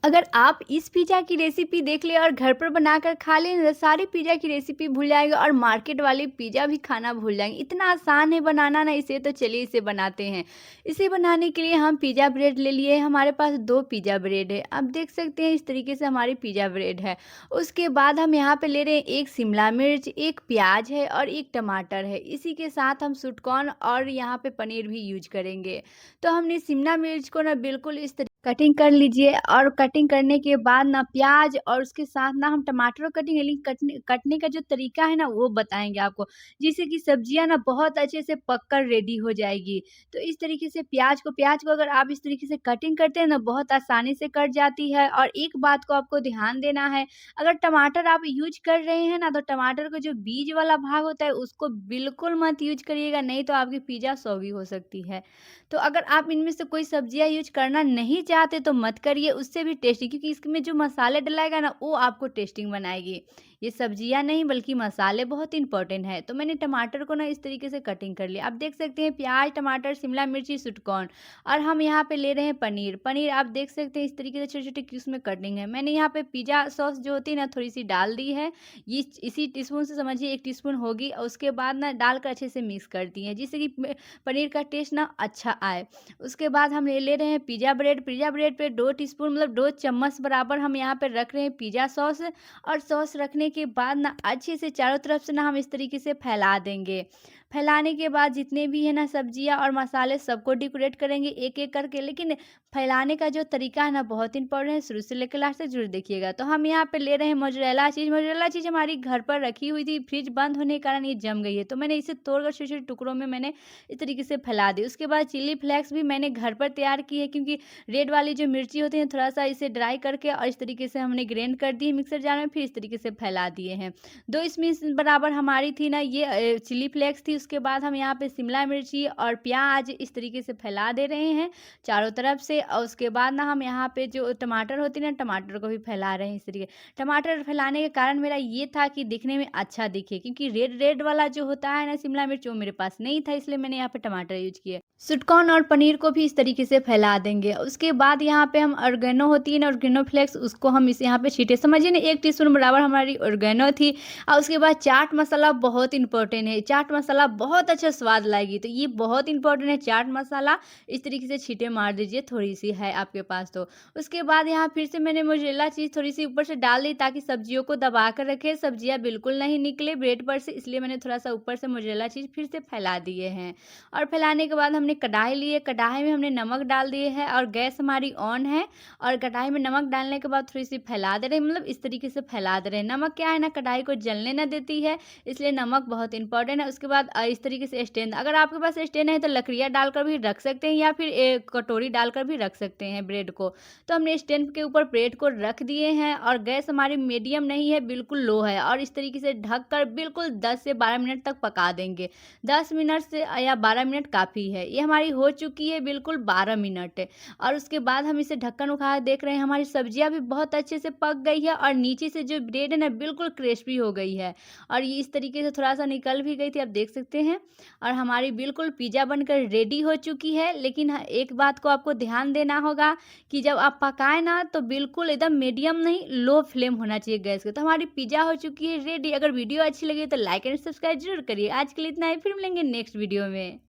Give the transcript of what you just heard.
अगर आप इस पिज़्ज़ा की रेसिपी देख लें और घर पर बनाकर खा लें ना, सारी पिज़्ज़ा की रेसिपी भूल जाएँगे और मार्केट वाली पिज़्ज़ा भी खाना भूल जाएँगे। इतना आसान है बनाना ना इसे, तो चलिए इसे बनाते हैं। इसे बनाने के लिए हम पिज़्ज़ा ब्रेड ले लिए, हमारे पास 2 पिज़्ज़ा ब्रेड है। आप देख सकते हैं इस तरीके से हमारी पिज़्ज़ा ब्रेड है। उसके बाद हम यहाँ पे ले रहे हैं 1 शिमला मिर्च, 1 प्याज़ है और 1 टमाटर है। इसी के साथ हम स्वीट कॉर्न और यहाँ पे पनीर भी यूज़ करेंगे। तो हमने शिमला मिर्च को ना बिल्कुल इस कटिंग कर लीजिए और कटिंग करने के बाद ना प्याज और उसके साथ ना हम टमाटर को कटेंगे, लेकिन कटने कटने का जो तरीका है ना वो बताएंगे आपको, जिससे कि सब्जियां ना बहुत अच्छे से पककर रेडी हो जाएगी। तो इस तरीके से प्याज को अगर आप इस तरीके से कटिंग करते हैं ना बहुत आसानी से कट जाती है। और एक बात को आपको ध्यान देना है, अगर टमाटर आप यूज कर रहे हैं ना, तो टमाटर का जो बीज वाला भाग होता है उसको बिल्कुल मत यूज करिएगा, नहीं तो आपकी पिज्ज़ा सौगी हो सकती है। तो अगर आप इनमें से कोई सब्जियाँ यूज़ करना नहीं चाहते तो मत करिए, उससे भी टेस्टी, क्योंकि इसमें जो मसाले डलाएगा ना वो आपको टेस्टिंग बनाएगी। ये सब्जियाँ नहीं बल्कि मसाले बहुत इंपॉर्टेंट है। तो मैंने टमाटर को ना इस तरीके से कटिंग कर लिया। आप देख सकते हैं प्याज, टमाटर, शिमला मिर्ची, स्वीटकॉर्न और हम यहाँ पे ले रहे हैं पनीर। पनीर आप देख सकते हैं इस तरीके से छोटे-छोटे क्यूब्स में कटिंग है। मैंने यहाँ पे पिज़्ज़ा सॉस जो होती है ना थोड़ी-सी डाल दी है। ये इसी टीस्पून से समझिए 1 टीस्पून होगी और उसके बाद ना डालकर अच्छे से मिक्स कर दी है, जिससे कि पनीर का टेस्ट ना अच्छा आए। उसके बाद हम ले रहे हैं पिज़्ज़ा ब्रेड पे 2 टीस्पून मतलब 2 चम्मच बराबर हम यहाँ पे रख रहे हैं पिज़्ज़ा सॉस। और सॉस रखने के बाद ना अच्छे से चारों तरफ से ना हम इस तरीके से फैला देंगे। फैलाने के बाद जितने भी है ना सब्जियाँ और मसाले सबको डेकोरेट करेंगे एक-एक करके, लेकिन फैलाने का जो तरीका है ना बहुत इम्पोर्टेंट है, शुरू से लेकर लास्ट तक ज़रूर देखिएगा। तो हम यहाँ पे ले रहे हैं मोज़रेला चीज़ हमारी घर पर रखी हुई थी, फ्रिज बंद होने के कारण ये जम गई है, तो मैंने इसे तोड़कर छोटे-छोटे टुकड़ों में मैंने इस तरीके से फैला दी। उसके बाद चिली फ्लेक्स भी मैंने घर पर तैयार की है, क्योंकि रेड वाली जो मिर्ची होती है थोड़ा-सा इसे ड्राई करके और इस तरीके से हमने ग्राइंड कर दी है मिक्सर जार में, फिर इस तरीके से फैला दिए हैं। 2 स्पून बराबर हमारी थी ना ये चिली फ्लेक्स थी। उसके बाद हम यहाँ पे शिमला मिर्ची और प्याज़ इस तरीके से फैला दे रहे हैं चारों तरफ से। और उसके बाद ना हम यहाँ पे जो टमाटर होती है ना, टमाटर को भी फैला रहे हैं इस तरीके। टमाटर फैलाने का कारण मेरा ये था कि दिखने में अच्छा दिखे, क्योंकि रेड रेड वाला जो होता है ना शिमला मिर्च वो मेरे पास नहीं था, इसलिए मैंने यहाँ पे टमाटर यूज़ किए। स्वीटकॉर्न और पनीर को भी इस तरीके से फैला देंगे। उसके बाद यहाँ पे हम ऑर्गेनो होती है ना, ऑर्गेनो फ्लेक्स, उसको हम इस यहाँ पे छींटे, समझिए ना 1 टीस्पून बराबर हमारी ऑर्गेनो थी। और उसके बाद चाट मसाला बहुत इंपॉर्टेंट है, चाट मसाला बहुत अच्छा स्वाद लाएगी, तो ये बहुत इंपॉर्टेंट है चाट मसाला। इस तरीके से छींटे मार दीजिए, थोड़ी-सी है आपके पास तो। उसके बाद यहाँ फिर से मैंने मोज़रेला चीज़ थोड़ी-सी ऊपर से डाल दी, ताकि सब्जियों को दबा कर रखे, सब्जियाँ बिल्कुल नहीं निकले ब्रेड पर से, इसलिए मैंने थोड़ा-सा ऊपर से मोज़रेला चीज़ फिर से फैला दिए हैं। और फैलाने के बाद हमने कढ़ाई ली है, कढ़ाई में हमने नमक डाल दिए हैं और गैस हमारी ऑन है। और कढ़ाई में नमक डालने के बाद थोड़ी-सी फैला दे रहे हैं, मतलब इस तरीके से फैला दे रहे हैं। नमक क्या है ना, कढ़ाई को जलने ना देती है, इसलिए नमक बहुत इंपॉर्टेंट है। उसके बाद इस तरीके से स्टैंड, अगर आपके पास स्टैंड है तो लकड़ियाँ डालकर भी रख सकते हैं या फिर कटोरी डालकर भी रख सकते हैं ब्रेड को। तो हमने स्टैंड के ऊपर ब्रेड को रख दिए हैं और गैस हमारी मीडियम नहीं है, बिल्कुल लो है, और इस तरीके से ढककर बिल्कुल 10 से 12 मिनट तक पका देंगे। 10 मिनट से या 12 मिनट काफ़ी है। ये हमारी हो चुकी है बिल्कुल 12 मिनट। और उसके बाद हम इसे ढक्कन उठा के देख रहे हैं, हमारी सब्जियाँ भी बहुत अच्छे से पक गई है और नीचे से जो ब्रेड है ना बिल्कुल क्रिस्पी हो गई है। और ये इस तरीके से थोड़ा-सा निकल भी गई थी, आप देख सकते हैं। और हमारी बिल्कुल पिज़्ज़ा बनकर रेडी हो चुकी है। लेकिन हाँ, एक बात को आपको ध्यान देना होगा कि जब आप पकाएँ ना तो बिल्कुल एकदम मीडियम नहीं, लो फ्लेम होना चाहिए गैस का। तो हमारी पिज़्ज़ा हो चुकी है रेडी। अगर वीडियो अच्छी लगी तो लाइक एंड सब्सक्राइब ज़रूर करिए। आज के लिए इतना ही, फिर मिलेंगे नेक्स्ट वीडियो में।